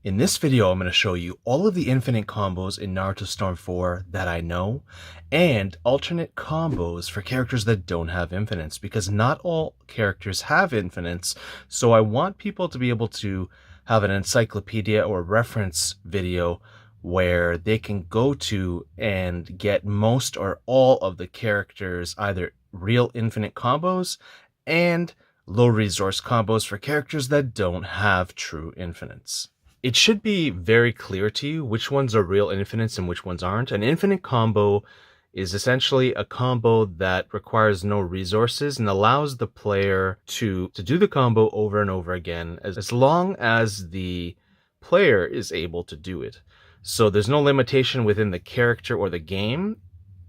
In this video, I'm going to show you all of the infinite combos in Naruto Storm 4 that I know, and alternate combos for characters that don't have infinites, because not all characters have infinites, so I want people to be able to have an encyclopedia or reference video where they can go to and get most or all of the characters, either real infinite combos and low resource combos for characters that don't have true infinites. It should be very clear to you which ones are real infinites and which ones aren't. An infinite combo is essentially a combo that requires no resources and allows the player to do the combo over and over again as long as the player is able to do it. So there's no limitation within the character or the game.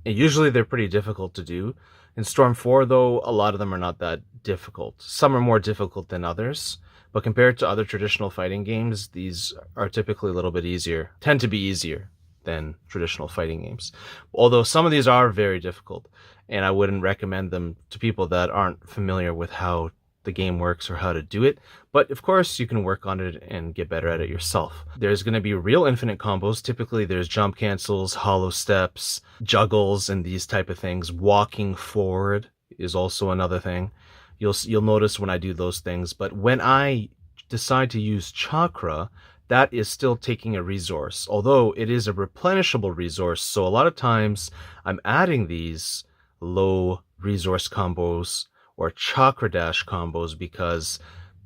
And usually they're pretty difficult to do. In Storm 4, though, a lot of them are not that difficult. Some are more difficult than others. But compared to other traditional fighting games, these are typically a little bit easier, tend to be easier than traditional fighting games. Although some of these are very difficult, and I wouldn't recommend them to people that aren't familiar with how the game works or how to do it. But of course, you can work on it and get better at it yourself. There's going to be real infinite combos. Typically, there's jump cancels, hollow steps, juggles, and these type of things. Walking forward is also another thing. You'll notice when I do those things, but when I decide to use chakra, that is still taking a resource, although it is a replenishable resource. So a lot of times I'm adding these low resource combos or chakra dash combos because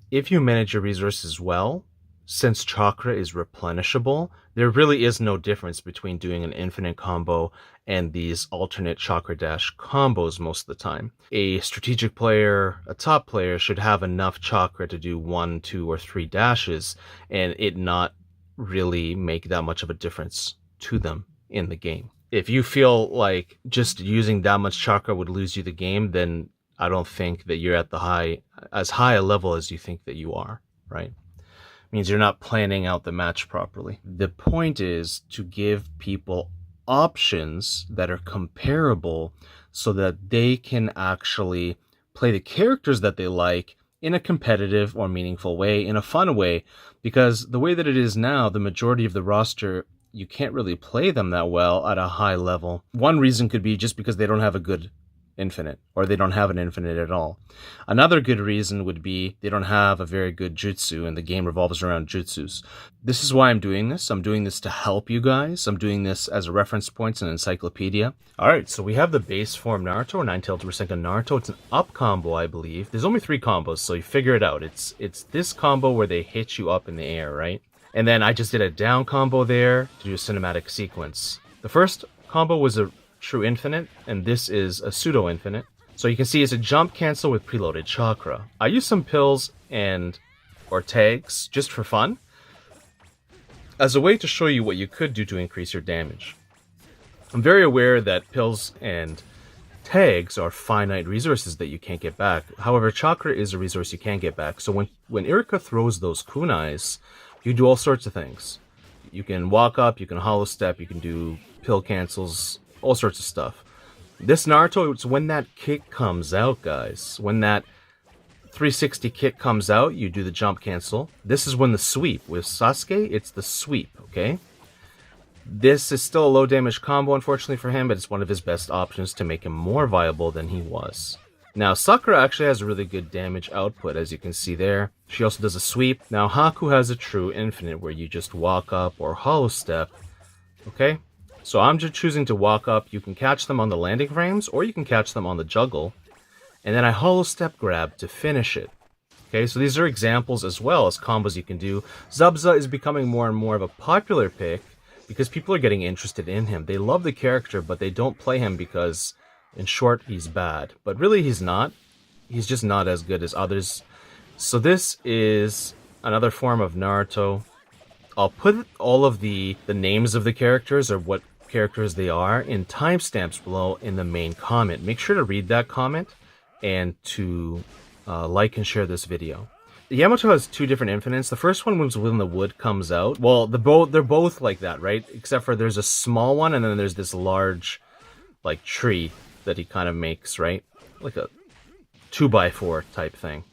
if you manage your resources well, since chakra is replenishable, there really is no difference between doing an infinite combo and these alternate chakra dash combos most of the time. A strategic player, a top player, should have enough chakra to do 1, 2, or 3 dashes and it not really make that much of a difference to them in the game. If you feel like just using that much chakra would lose you the game, then I don't think that you're at as high a level as you think that you are, right? Means you're not planning out the match properly. The point is to give people options that are comparable so that they can actually play the characters that they like in a competitive or meaningful way, in a fun way, because the way that it is now, the majority of the roster, you can't really play them that well at a high level. One reason could be just because they don't have a good infinite, or they don't have an infinite at all. Another good reason would be they don't have a very good jutsu, and the game revolves around jutsus. This is why I'm doing this. I'm doing this to help you guys. I'm doing this as a reference point and encyclopedia. Alright, so we have the base form Naruto, or 9-tailed Rasengan Naruto. It's an up combo, I believe. There's only 3 combos, so you figure it out. It's this combo where they hit you up in the air, right? And then I just did a down combo there to do a cinematic sequence. The first combo was a true infinite, and this is a pseudo infinite. So you can see it's a jump cancel with preloaded chakra. I use some pills or tags just for fun as a way to show you what you could do to increase your damage. I'm very aware that pills and tags are finite resources that you can't get back. However, chakra is a resource you can get back. So when Irika throws those kunais, you do all sorts of things. You can walk up, you can hollow step, you can do pill cancels, all sorts of stuff. This Naruto, it's when that kick comes out, guys. When that 360 kick comes out, you do the jump cancel. This is when the sweep. With Sasuke, it's the sweep, okay? This is still a low damage combo, unfortunately for him, but it's one of his best options to make him more viable than he was. Now, Sakura actually has a really good damage output, as you can see there. She also does a sweep. Now, Haku has a true infinite, where you just walk up or hollow step, okay? So I'm just choosing to walk up. You can catch them on the landing frames, or you can catch them on the juggle. And then I hollow step grab to finish it. Okay, so these are examples as well as combos you can do. Zubza is becoming more and more of a popular pick because people are getting interested in him. They love the character, but they don't play him because, in short, he's bad. But really, he's not. He's just not as good as others. So this is another form of Naruto. I'll put all of the names of the characters, or what characters they are, in timestamps below in the main comment. Make sure to read that comment and to like and share this video. Yamato has 2 different infinites. The first one was when the wood comes out. Well, they're both like that, right? Except for there's a small one, and then there's this large, like, tree that he kind of makes, right? Like a 2x4 type thing.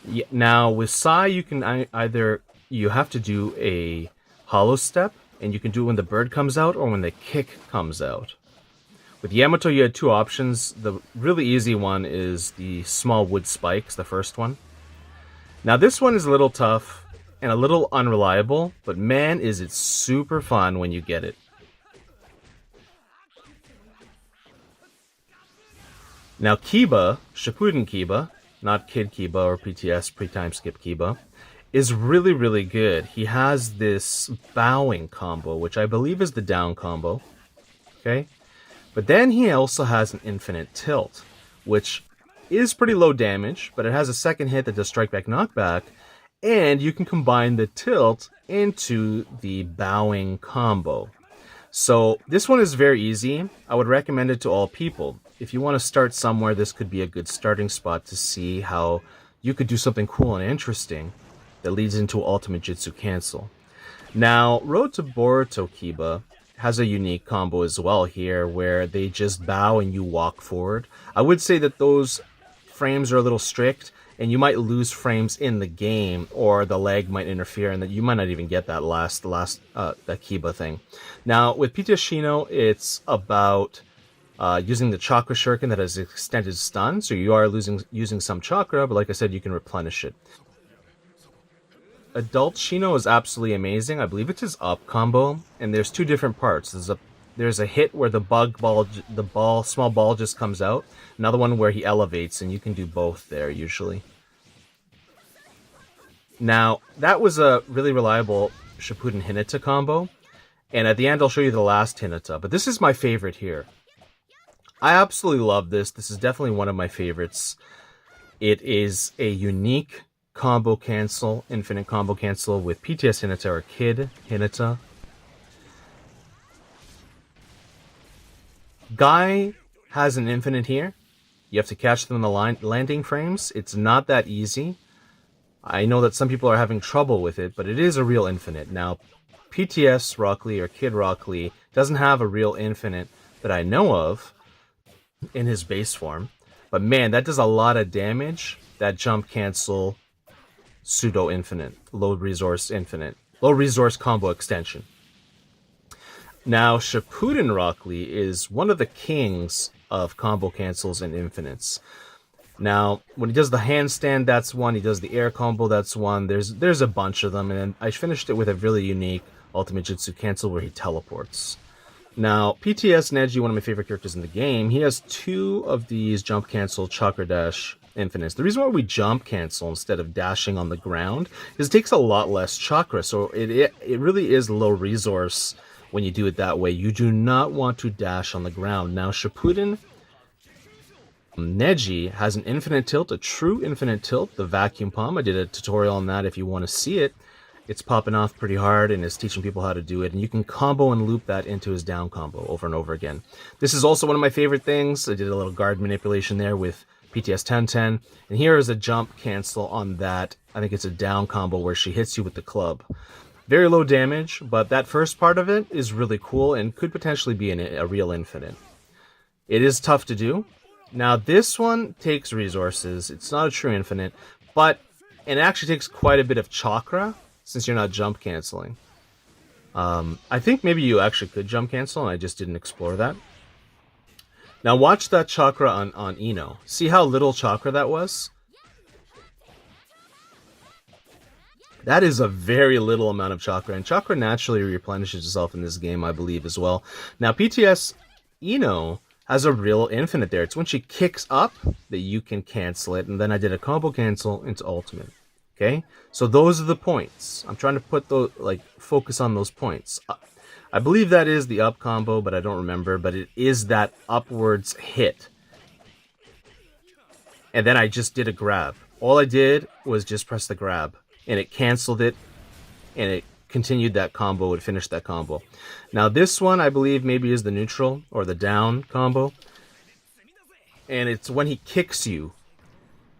Yeah, now with Sai, you can either you have to do a hollow step, and you can do it when the bird comes out or when the kick comes out. With Yamato, you had two options. The really easy one is the small wood spikes, the first one. Now this one is a little tough and a little unreliable, but man, is it super fun when you get it. Now Kiba, Shippuden Kiba, not Kid Kiba or PTS pre-time skip Kiba, is really, really good. He has this bowing combo, which I believe is the down combo. Okay? But then he also has an infinite tilt, which is pretty low damage, but it has a second hit that does strike back knockback, and you can combine the tilt into the bowing combo. So this one is very easy. I would recommend it to all people. If you want to start somewhere, this could be a good starting spot to see how you could do something cool and interesting that leads into ultimate Jitsu cancel. Now, Road to Boruto Kiba has a unique combo as well here where they just bow and you walk forward. I would say that those frames are a little strict and you might lose frames in the game or the lag might interfere and that you might not even get that last that Kiba thing. Now with PTS Shino, it's about using the chakra shuriken that has extended stun, so you are using some chakra, but like I said, you can replenish it. Adult Shino is absolutely amazing. I believe it's his up combo, and there's two different parts. There's a hit where the small ball just comes out. Another one where he elevates, and you can do both there usually. Now, that was a really reliable Shippuden Hinata combo, and at the end I'll show you the last Hinata, but this is my favorite here. I absolutely love this. This is definitely one of my favorites. It is a unique combo cancel, infinite combo cancel with PTS Hinata or Kid Hinata. Guy has an infinite here. You have to catch them in the landing frames. It's not that easy. I know that some people are having trouble with it, but it is a real infinite. Now, PTS Rock Lee or Kid Rock Lee doesn't have a real infinite that I know of in his base form. But man, that does a lot of damage. That jump cancel pseudo infinite, low resource combo extension. Now, Shippuden Rock Lee is one of the kings of combo cancels and infinites. Now, when he does the handstand, that's one. He does the air combo, that's one. There's a bunch of them, and I finished it with a really unique ultimate Jitsu cancel where he teleports. Now, PTS Neji, one of my favorite characters in the game, he has two of these jump cancel chakra dash infinites. The reason why we jump cancel instead of dashing on the ground is it takes a lot less chakra, so it really is low resource when you do it that way. You do not want to dash on the ground. Now, Shippuden Neji has an infinite tilt, a true infinite tilt, the vacuum palm. I did a tutorial on that if you want to see it. It's popping off pretty hard and is teaching people how to do it, and you can combo and loop that into his down combo over and over again. This is also one of my favorite things. I did a little guard manipulation there with PTS 1010, and here is a jump cancel on that. I think it's a down combo where she hits you with the club. Very low damage, but that first part of it is really cool and could potentially be a real infinite. It is tough to do. Now, this one takes resources. It's not a true infinite, but it actually takes quite a bit of chakra since you're not jump canceling. I think maybe you actually could jump cancel, and I just didn't explore that. Now, watch that chakra on Ino. See how little chakra that was? That is a very little amount of chakra, and chakra naturally replenishes itself in this game, I believe, as well. Now, PTS Ino has a real infinite there. It's when she kicks up that you can cancel it, and then I did a combo cancel into ultimate. Okay? So those are the points. I'm trying to put those, focus on those points. I believe that is the up combo, but I don't remember, but it is that upwards hit. And then I just did a grab. All I did was just press the grab, and it canceled it, and it continued that combo, it finished that combo. Now this one, I believe, maybe is the neutral, or the down combo. And it's when he kicks you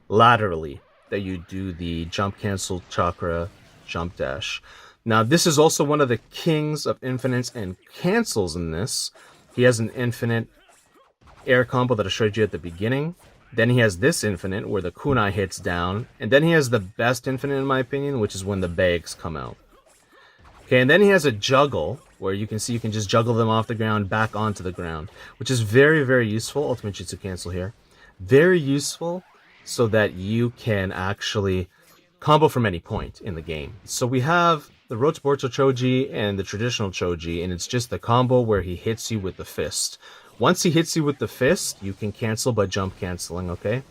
laterally that you do the jump cancel chakra jump dash. Now this is also one of the kings of infinites and cancels in this. He has an infinite air combo that I showed you at the beginning, Then he has this infinite where the kunai hits down. And then he has the best infinite in my opinion, which is when the bags come out. Okay, and then he has a juggle, where you can see you can just juggle them off the ground back onto the ground, which is very, very useful. Ultimate Jutsu cancel here. Very useful so that you can actually combo from any point in the game. So we have the ROAD to Boruto Choji and the traditional Choji, and it's just the combo where he hits you with the fist. Once he hits you with the fist, you can cancel by jump canceling, okay?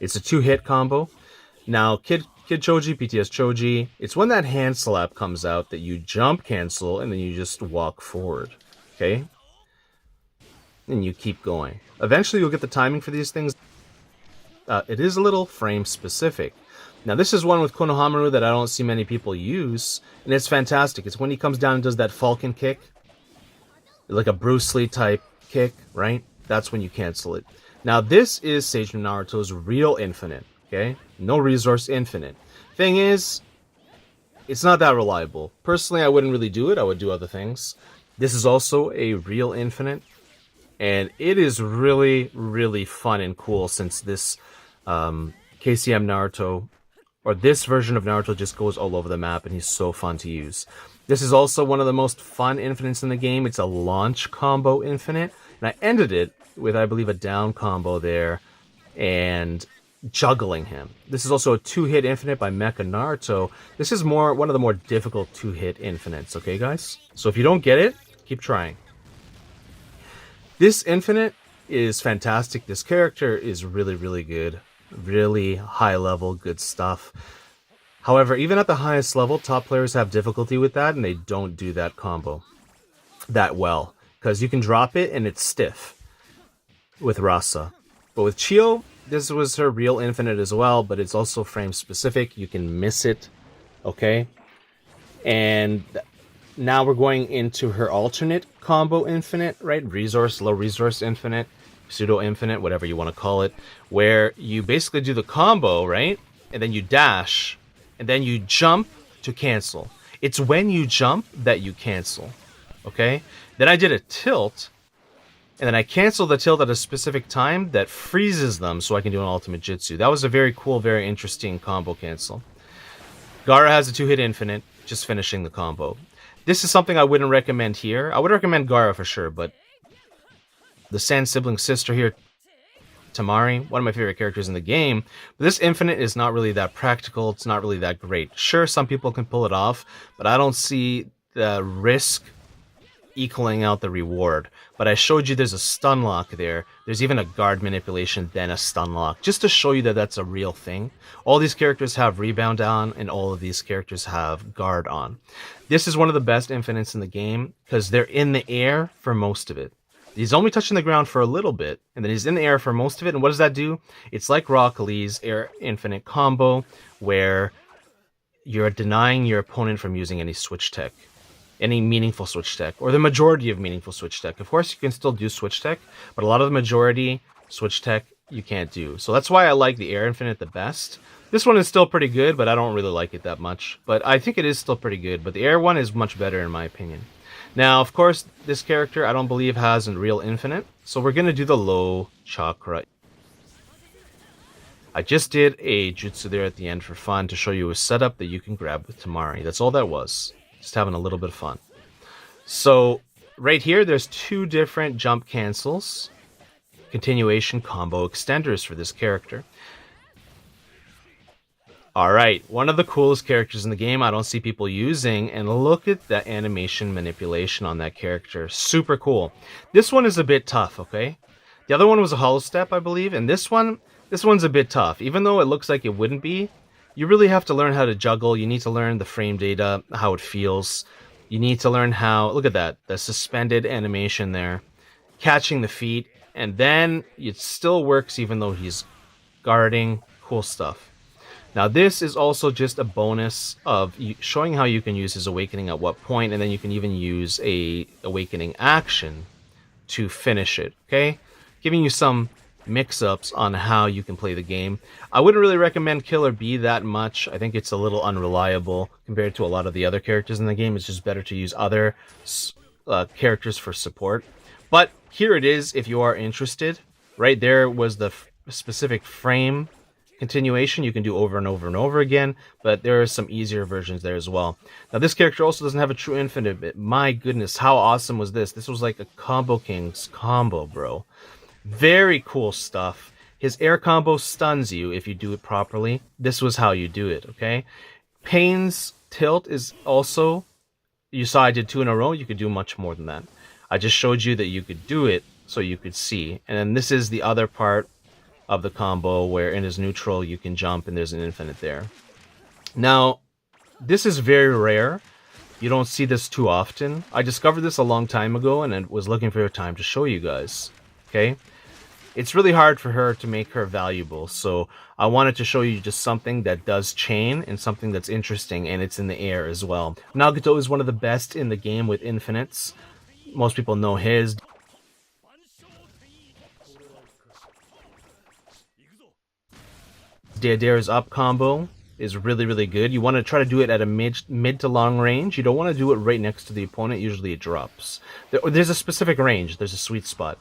It's a 2-hit combo. Now, Kid Choji, PTS Choji, it's when that hand slap comes out that you jump cancel and then you just walk forward, okay? And you keep going. Eventually, you'll get the timing for these things. It is a little frame specific. Now, this is one with Konohamaru that I don't see many people use, and it's fantastic. It's when he comes down and does that falcon kick, like a Bruce Lee type kick, right? That's when you cancel it. Now, this is Sage no Naruto's real infinite, okay? No resource infinite. Thing is, it's not that reliable. Personally, I wouldn't really do it. I would do other things. This is also a real infinite, and it is really, really fun and cool since this KCM Naruto, or this version of Naruto, just goes all over the map, and he's so fun to use. This is also one of the most fun infinites in the game. It's a launch combo infinite, and I ended it with, I believe, a down combo there, and juggling him. This is also a 2-hit infinite by Mecha Naruto. This is one of the more difficult 2-hit infinites, okay, guys? So if you don't get it, keep trying. This infinite is fantastic. This character is really, really good. Really high level, good stuff. However, even at the highest level, top players have difficulty with that, and they don't do that combo that well. Because you can drop it, and it's stiff with Rasa. But with Chio, this was her real infinite as well, but it's also frame specific. You can miss it, okay? And now we're going into her alternate combo infinite, right? Resource, low resource infinite, pseudo infinite, whatever you want to call it, where you basically do the combo, right? And then you dash, and then you jump to cancel. It's when you jump that you cancel, okay? Then I did a tilt, and then I canceled the tilt at a specific time that freezes them so I can do an ultimate jutsu. That was a very cool, very interesting combo cancel. Gaara has a 2-hit infinite, just finishing the combo. This is something I wouldn't recommend here. I would recommend Gaara for sure, but the Sand sibling sister here, Tamari, one of my favorite characters in the game, but this infinite is not really that practical. It's not really that great. Sure, some people can pull it off, but I don't see the risk equaling out the reward. But I showed you there's a stun lock there. There's even a guard manipulation, then a stun lock, just to show you that that's a real thing. All these characters have rebound on, and all of these characters have guard on. This is one of the best infinites in the game, because they're in the air for most of it. He's only touching the ground for a little bit, and then he's in the air for most of it, and what does that do? It's like Rock Lee's air infinite combo, where you're denying your opponent from using any switch tech. Any meaningful switch tech, or the majority of meaningful switch tech. Of course, you can still do switch tech, but a lot of the majority switch tech you can't do. So that's why I like the Air Infinite the best. This one is still pretty good, but I don't really like it that much. But I think it is still pretty good, but the Air one is much better in my opinion. Now, of course, this character I don't believe has a real infinite, so we're going to do the low chakra. I just did a jutsu there at the end for fun to show you a setup that you can grab with Tamari. That's all that was. Just having a little bit of fun. So right here, there's 2 different jump cancels, continuation combo extenders for this character. Alright, one of the coolest characters in the game I don't see people using, and look at that animation manipulation on that character. Super cool. This one is a bit tough, okay? The other one was a hollow step, I believe, and this one's a bit tough. Even though it looks like it wouldn't be, you really have to learn how to juggle. You need to learn the frame data, how it feels. You need to learn how, look at that, the suspended animation there, catching the feet, and then it still works even though he's guarding. Cool stuff. Now this is also just a bonus of showing how you can use his awakening at what point, and then you can even use a awakening action to finish it, okay? Giving you some mix-ups on how you can play the game. I wouldn't really recommend Killer B that much. I think it's a little unreliable compared to a lot of the other characters in the game. It's just better to use other characters for support. But Here it is if you are interested. Right there was the specific frame continuation you can do over and over and over again, but there are some easier versions there as well. Now this character also doesn't have a true infinite, but my goodness, how awesome was this? This was like a Combo Kings combo, bro. Very cool stuff. His air combo stuns you if you do it properly. This was how you do it, okay? Pain's tilt is also, you saw I did 2 in a row, you could do much more than that. I just showed you that you could do it so you could see. And then this is the other part of the combo where in his neutral you can jump and there's an infinite there. Now, this is very rare. You don't see this too often. I discovered this a long time ago and I was looking for a time to show you guys. Okay? It's really hard for her to make her valuable, so I wanted to show you just something that does chain and something that's interesting, and it's in the air as well. Nagato is one of the best in the game with infinites. Most people know his. Deidara's up combo is really, really good. You want to try to do it at a mid to long range. You don't want to do it right next to the opponent. Usually it drops. There's a specific range. There's a sweet spot.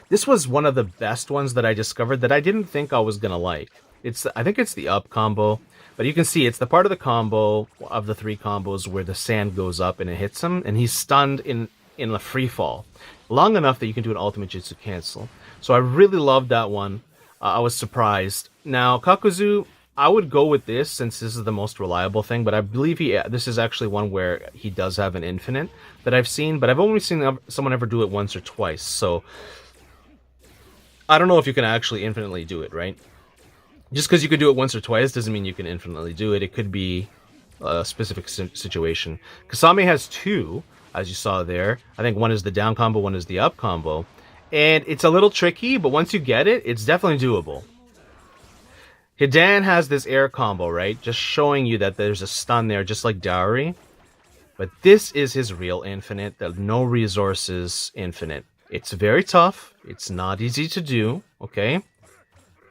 This was one of the best ones that I discovered that I didn't think I was going to like. I think it's the up combo, but you can see it's the part of the combo of the 3 combos where the sand goes up and it hits him, and he's stunned in a free fall long enough that you can do an ultimate jutsu cancel. So I really loved that one. I was surprised. Now, Kakuzu, I would go with this since this is the most reliable thing, but I believe this is actually one where he does have an infinite that I've seen, but I've only seen someone ever do it once or twice, so I don't know if you can actually infinitely do it, right? Just because you could do it once or twice doesn't mean you can infinitely do it. It could be a specific situation. Kasame has 2, as you saw there. I think one is the down combo, one is the up combo. And it's a little tricky, but once you get it, it's definitely doable. Hidan has this air combo, right? Just showing you that there's a stun there, just like Dowry. But this is his real infinite, the no resources infinite. It's very tough. It's not easy to do, okay?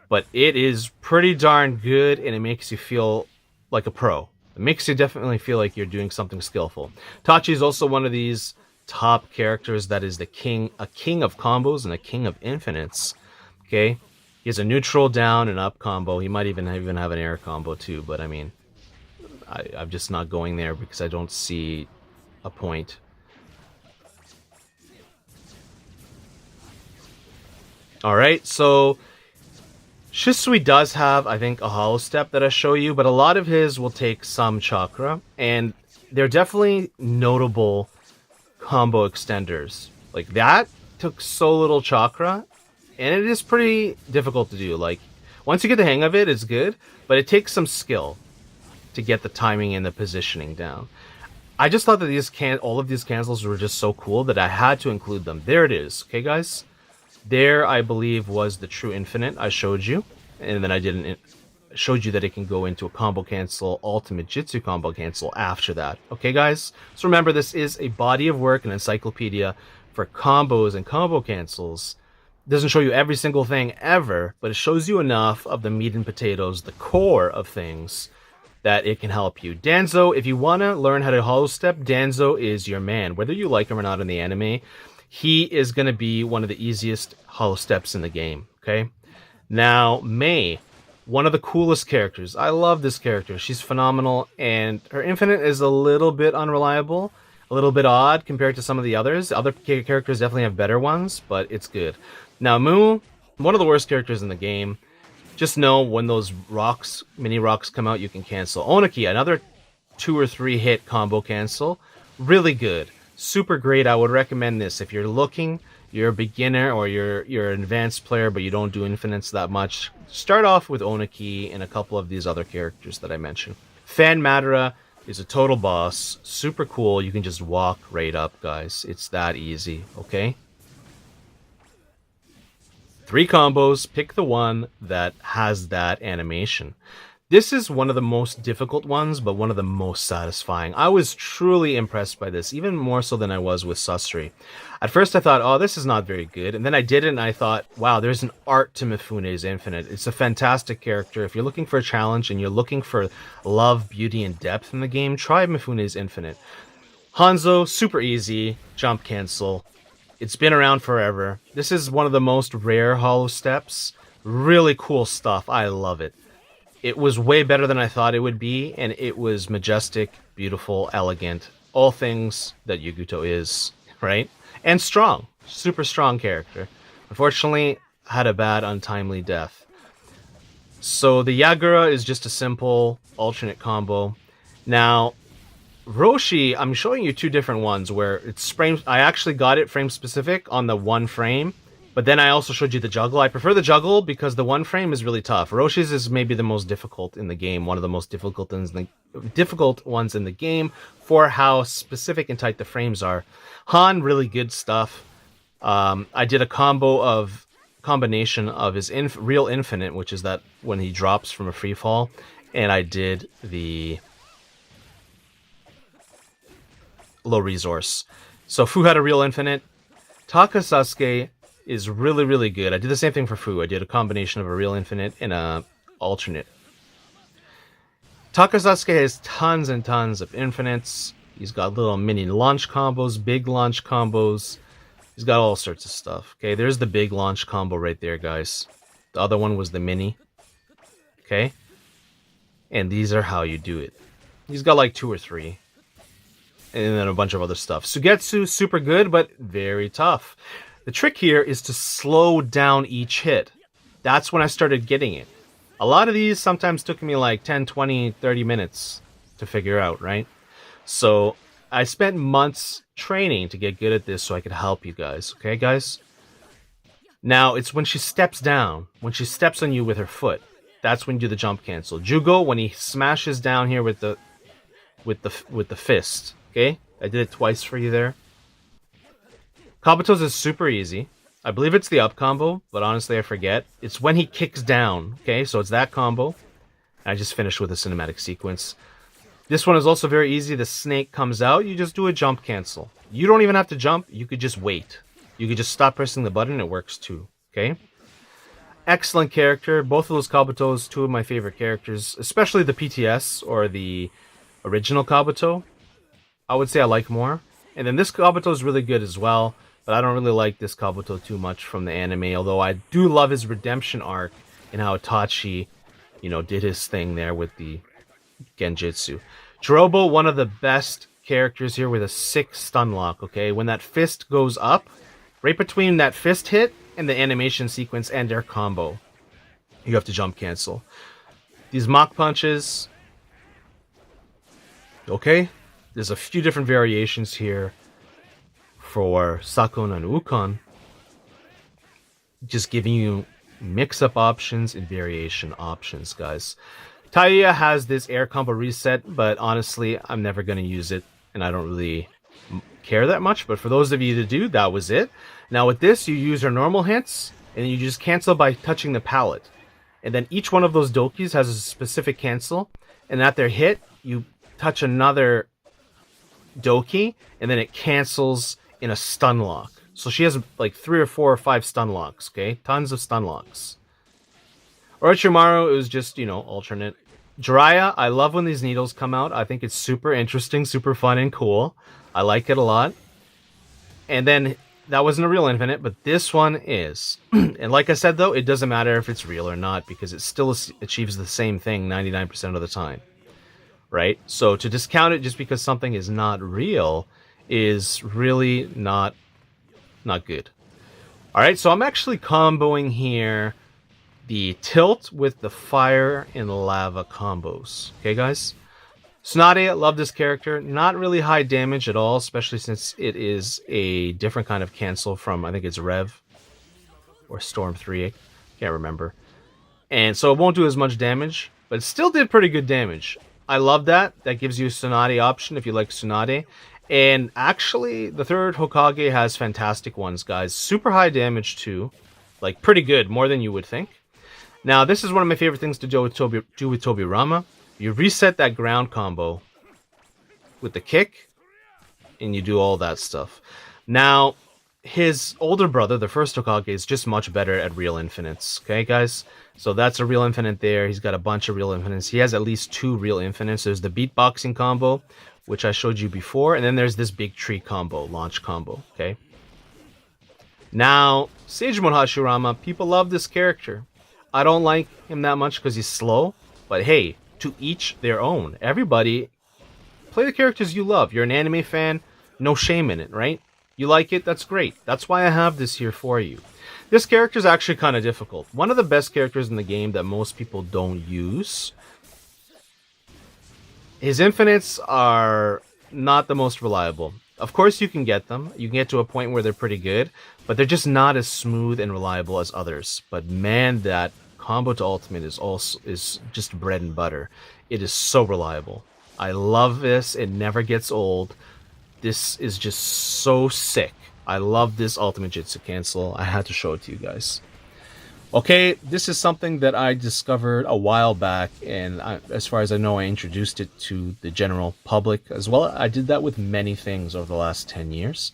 But it is pretty darn good, and it makes you feel like a pro. It makes you definitely feel like you're doing something skillful. Tachi is also one of these top characters that is a king of combos and a king of infinites, okay? He has a neutral, down, and up combo. He might even have an air combo too, but I mean, I'm just not going there because I don't see a point. Alright, so Shisui does have, I think, a hollow step that I show you, but a lot of his will take some chakra, and they're definitely notable combo extenders. Like, that took so little chakra, and it is pretty difficult to do. Like, once you get the hang of it, it's good, but it takes some skill to get the timing and the positioning down. I just thought that all of these cancels were just so cool that I had to include them. There it is, okay, guys? There, I believe, was the true infinite I showed you, and then I showed you that it can go into a combo cancel, ultimate jutsu combo cancel after that. Okay, guys? So remember, this is a body of work, an encyclopedia for combos and combo cancels. It doesn't show you every single thing ever, but it shows you enough of the meat and potatoes, the core of things, that it can help you. Danzo, if you want to learn how to hollow step, Danzo is your man. Whether you like him or not in the anime, he is going to be one of the easiest hollow steps in the game, okay? Now, Mei, one of the coolest characters. I love this character. She's phenomenal, and her infinite is a little bit unreliable, a little bit odd compared to some of the others. Other characters definitely have better ones, but it's good. Now, Mu, one of the worst characters in the game. Just know when those mini rocks come out, you can cancel. Oniki, another 2 or 3 hit combo cancel. Really good. Super great. I would recommend this if you're looking, you're a beginner or you're an advanced player but you don't do infinites that much. Start off with Oniki and a couple of these other characters that I mentioned. Fan Madara is a total boss. Super cool. You can just walk right up, guys. It's that easy, okay? 3 combos. Pick the one that has that animation. This is one of the most difficult ones, but one of the most satisfying. I was truly impressed by this, even more so than I was with Sasori. At first I thought, oh, this is not very good, and then I did it and I thought, wow, there's an art to Mifune's Infinite. It's a fantastic character. If you're looking for a challenge and you're looking for love, beauty, and depth in the game, try Mifune's Infinite. Hanzo, super easy, jump cancel. It's been around forever. This is one of the most rare hollow steps. Really cool stuff. I love it. It was way better than I thought it would be, and it was majestic, beautiful, elegant. All things that Yuguto is, right? And strong. Super strong character. Unfortunately, had a bad, untimely death. So the Yagura is just a simple alternate combo. Now, Roshi, I'm showing you two different ones where it's frame. I actually got it frame specific on the one frame, but then I also showed you the juggle. I prefer the juggle because the one frame is really tough. Roshi's is maybe the most difficult in the game, one of the most difficult ones in the game for how specific and tight the frames are. Han, really good stuff. I did a combination of his real infinite, which is that when he drops from a free fall, and I did the low resource. So Fu had a real infinite. Takasasuke is really, really good. I did the same thing for Fu. I did a combination of a real infinite and a alternate. Takasasuke has tons and tons of infinites. He's got little mini launch combos, big launch combos. He's got all sorts of stuff. Okay, there's the big launch combo right there, guys. The other one was the mini. Okay? And these are how you do it. He's got like 2 or 3. And then a bunch of other stuff. Sugetsu, super good, but very tough. The trick here is to slow down each hit. That's when I started getting it. A lot of these sometimes took me like 10, 20, 30 minutes to figure out, right? So I spent months training to get good at this so I could help you guys. Okay, guys? Now, it's when she steps down, when she steps on you with her foot. That's when you do the jump cancel. Jugo, when he smashes down here with the fist. Okay, I did it twice for you there. Kabuto's is super easy. I believe it's the up combo, but honestly I forget. It's when he kicks down, okay? So it's that combo. I just finished with a cinematic sequence. This one is also very easy. The snake comes out, you just do a jump cancel. You don't even have to jump, you could just wait. You could just stop pressing the button, it works too, okay? Excellent character. Both of those Kabutos, two of my favorite characters, especially the PTS or the original Kabuto. I would say I like more. And then this Kabuto is really good as well, but I don't really like this Kabuto too much from the anime, although I do love his redemption arc and how Itachi, did his thing there with the Genjutsu. Jirobo, one of the best characters here with a sick stun lock, okay? When that fist goes up, right between that fist hit and the animation sequence and their combo, you have to jump cancel. These mock punches, okay? There's a few different variations here for Sakon and Ukon. Just giving you mix-up options and variation options, guys. Taiya has this air combo reset, but honestly, I'm never going to use it, and I don't really care that much. But for those of you that do, that was it. Now with this, you use your normal hits, and you just cancel by touching the palette. And then each one of those dokis has a specific cancel, and at their hit, you touch another Doki, and then it cancels in a stun lock. So she has like 3 or 4 or 5 stun locks, okay? Tons of stun locks. Orochimaru, it was just, alternate. Jiraiya, I love when these needles come out. I think it's super interesting, super fun, and cool. I like it a lot. And then, that wasn't a real infinite, but this one is. And like I said, though, it doesn't matter if it's real or not, because it still achieves the same thing 99% of the time. Right? So to discount it just because something is not real is really not good. Alright, so I'm actually comboing here the tilt with the fire and lava combos. Okay, guys? Tsunade, love this character. Not really high damage at all, especially since it is a different kind of cancel from, I think it's Rev or Storm 3. Can't remember. And so it won't do as much damage, but it still did pretty good damage. I love that. That gives you a Tsunade option if you like Tsunade. And actually, the third Hokage has fantastic ones, guys. Super high damage, too. Like, pretty good. More than you would think. Now, this is one of my favorite things to do with Tobirama. You reset that ground combo with the kick, and you do all that stuff. Now, his older brother, the first Hokage, is just much better at real infinites. Okay, guys? So that's a real infinite there. He's got a bunch of real infinites. He has at least 2 real infinites. There's the beatboxing combo, which I showed you before. And then there's this big tree combo, launch combo. Okay? Now, Sagemon Hashirama, people love this character. I don't like him that much because he's slow, but hey, to each their own. Everybody, play the characters you love. You're an anime fan, no shame in it, right? You like it, that's great. That's why I have this here for you. This character is actually kind of difficult. One of the best characters in the game that most people don't use. His infinites are not the most reliable. Of course you can get them. You can get to a point where they're pretty good, but they're just not as smooth and reliable as others. But man, that combo to ultimate is just bread and butter. It is so reliable. I love this. It never gets old. This is just so sick. I love this ultimate Jitsu cancel. I had to show it to you guys. Okay, this is something that I discovered a while back, and as far as I know, I introduced it to the general public as well. I did that with many things over the last 10 years.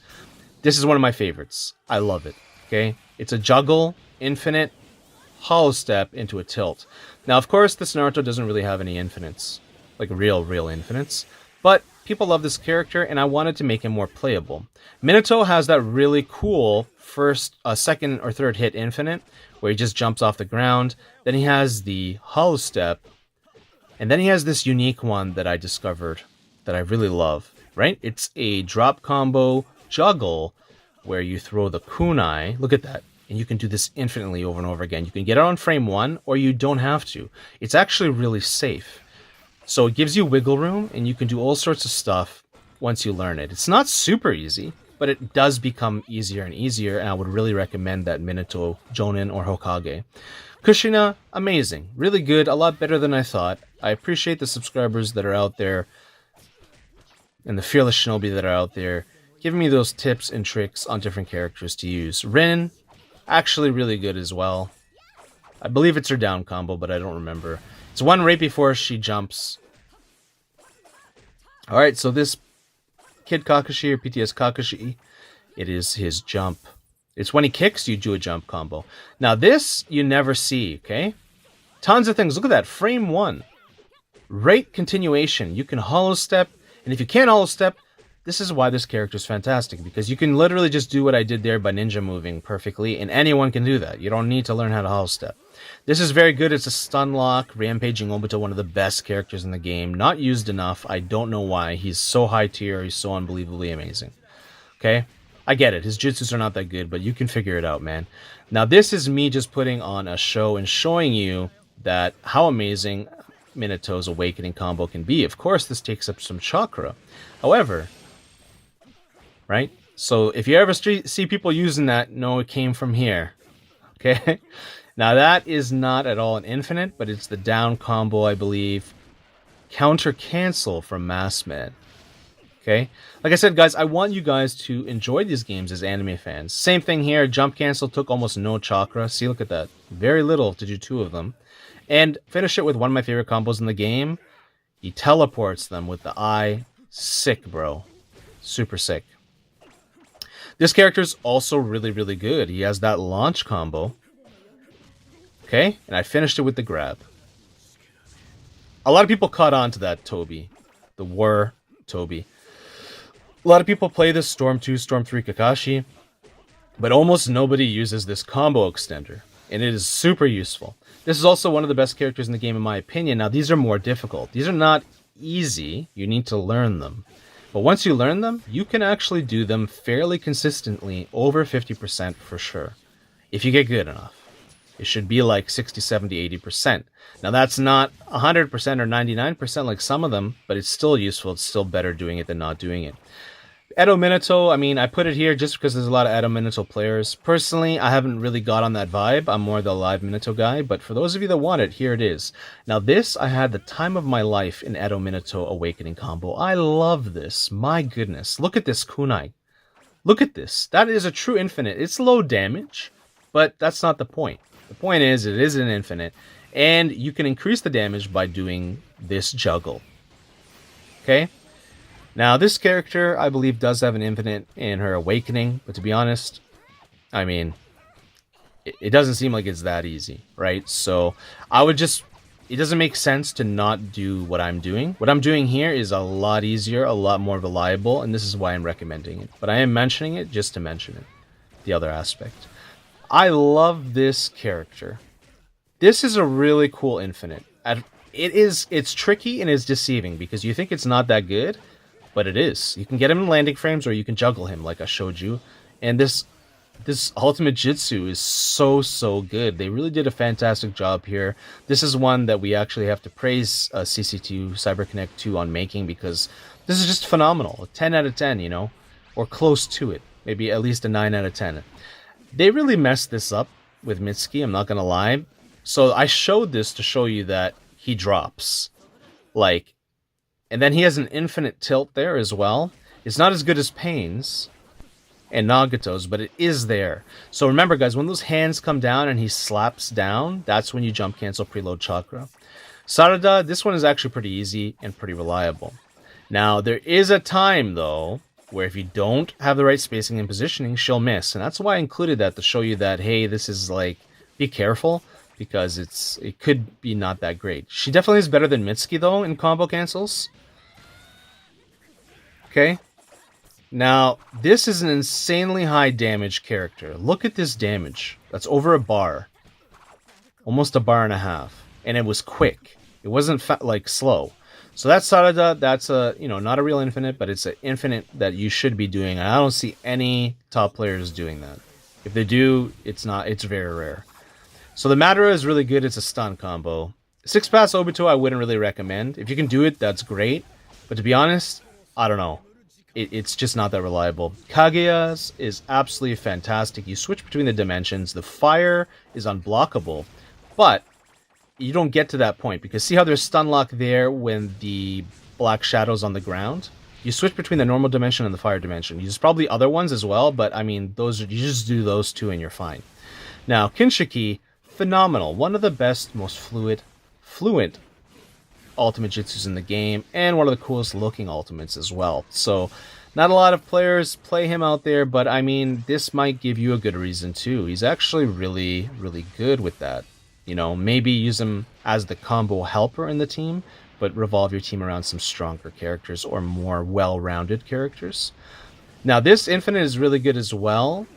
This is one of my favorites. I love it, okay? It's a juggle, infinite, hollow step into a tilt. Now, of course, this Naruto doesn't really have any infinites, like real infinites, but people love this character, and I wanted to make him more playable. Minato has that really cool second or third hit infinite, where he just jumps off the ground. Then he has the hollow step, and then he has this unique one that I discovered that I really love, right? It's a drop combo juggle where you throw the kunai. Look at that. And you can do this infinitely over and over again. You can get it on frame 1, or you don't have to. It's actually really safe. So it gives you wiggle room, and you can do all sorts of stuff once you learn it. It's not super easy, but it does become easier and easier, and I would really recommend that Minato, Jonin, or Hokage. Kushina, amazing. Really good, a lot better than I thought. I appreciate the subscribers that are out there, and the fearless shinobi that are out there, giving me those tips and tricks on different characters to use. Rin, actually really good as well. I believe it's her down combo, but I don't remember. It's one right before she jumps. Alright, so this Kid Kakashi or PTS Kakashi, it is his jump. It's when he kicks, you do a jump combo. Now this, you never see, okay? Tons of things. Look at that, frame 1. Right continuation. You can hollow step, and if you can't hollow step, this is why this character is fantastic, because you can literally just do what I did there by ninja moving perfectly, and anyone can do that. You don't need to learn how to hollow step. This is very good. It's a stun lock. Rampaging Obito, one of the best characters in the game. Not used enough. I don't know why. He's so high tier. He's so unbelievably amazing. Okay? I get it. His jutsus are not that good, but you can figure it out, man. Now, this is me just putting on a show and showing you that how amazing Minato's Awakening combo can be. Of course, this takes up some chakra. However, right? So if you ever see people using that, know it came from here. Okay? Now that is not at all an infinite, but it's the down combo, I believe. Counter cancel from Massmed. Okay? Like I said, guys, I want you guys to enjoy these games as anime fans. Same thing here. Jump cancel took almost no chakra. See, look at that. Very little to do 2 of them. And finish it with one of my favorite combos in the game. He teleports them with the eye. Sick, bro. Super sick. This character is also really, really good. He has that launch combo. Okay? And I finished it with the grab. A lot of people caught on to that Toby. The War Toby. A lot of people play this Storm 2, Storm 3 Kakashi. But almost nobody uses this combo extender. And it is super useful. This is also one of the best characters in the game in my opinion. Now these are more difficult. These are not easy. You need to learn them. But once you learn them, you can actually do them fairly consistently, over 50% for sure. If you get good enough. It should be like 60, 70, 80%. Now that's not 100% or 99% like some of them, but it's still useful. It's still better doing it than not doing it. Edo Minato, I mean, I put it here just because there's a lot of Edo Minato players. Personally, I haven't really got on that vibe. I'm more the live Minato guy, but for those of you that want it, here it is. Now this, I had the time of my life in Edo Minato Awakening combo. I love this. My goodness. Look at this kunai. Look at this. That is a true infinite. It's low damage, but that's not the point. The point is, it is an infinite, and you can increase the damage by doing this juggle. Okay? Now, this character, I believe, does have an infinite in her Awakening, but to be honest, I mean, it doesn't seem like it's that easy, right? So, I would just... It doesn't make sense to not do what I'm doing. What I'm doing here is a lot easier, a lot more reliable, and this is why I'm recommending it. But I am mentioning it just to mention it. the other aspect. I love this character. This is a really cool infinite. It's tricky and it's deceiving because you think it's not that good, but it is. You can get him in landing frames or you can juggle him like I showed you. And this ultimate jutsu is so good. They really did a fantastic job here. This is one that we actually have to praise CC2 CyberConnect 2 on making, because this is just phenomenal. A 10 out of 10, you know, or close to it. Maybe at least a 9 out of 10. They really messed this up with Mitsuki, I'm not gonna lie. So I showed this to show you that he drops. Like, and then he has an infinite tilt there as well. It's not as good as Pain's and Nagato's, but it is there. So remember, guys, when those hands come down and he slaps down, that's when you jump cancel preload chakra. Sarada, this one is actually pretty easy and pretty reliable. Now, there is a time, though, where if you don't have the right spacing and positioning, she'll miss. And that's why I included that, to show you that, hey, this is like, be careful, because it could be not that great. She definitely is better than Mitsuki, though, in combo cancels. Okay. Now, this is an insanely high damage character. Look at this damage. That's over a bar. Almost a bar and a half. And it was quick. It wasn't like slow. So that's Sarada. That's a, you know, not a real infinite, but it's an infinite that you should be doing. And I don't see any top players doing that. If they do, it's very rare. So the Madara is really good. It's a stun combo. 6-pass Obito I wouldn't really recommend. If you can do it, that's great. But to be honest, I don't know. It's just not that reliable. Kaguya's is absolutely fantastic. You switch between the dimensions. The fire is unblockable. But you don't get to that point, because see how there's stun lock there when the black shadow's on the ground? You switch between the normal dimension and the fire dimension. There's probably other ones as well, but I mean, you just do those two and you're fine. Now, Kinshiki, phenomenal. One of the best, most fluent ultimate jutsus in the game, and one of the coolest looking ultimates as well. So not a lot of players play him out there, but I mean, this might give you a good reason too. He's actually really good with that. You know, maybe use him as the combo helper in the team, but revolve your team around some stronger characters or more well-rounded characters. Now, this infinite is really good as well,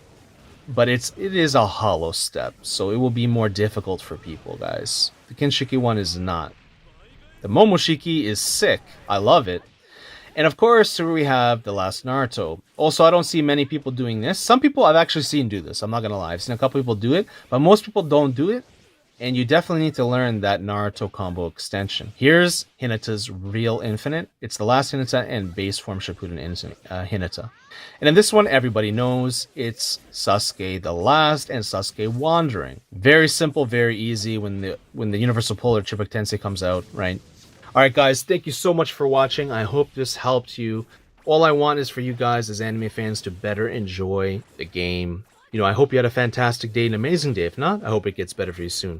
but it is a hollow step, so it will be more difficult for people, guys. The Kinshiki one is not. The Momoshiki is sick. I love it. And of course, here we have the last Naruto. Also, I don't see many people doing this. Some people I've actually seen do this. I'm not going to lie. I've seen a couple people do it, but most people don't do it. And you definitely need to learn that Naruto combo extension. Here's Hinata's real infinite. It's the last Hinata and base form Shippuden Hinata. And in this one, everybody knows it's Sasuke the Last and Sasuke Wandering. Very simple, very easy when the Universal Polar Chippuk Tensei comes out, right? Alright guys, thank you so much for watching. I hope this helped you. All I want is for you guys as anime fans to better enjoy the game. You know, I hope you had a fantastic day, an amazing day. If not, I hope it gets better for you soon.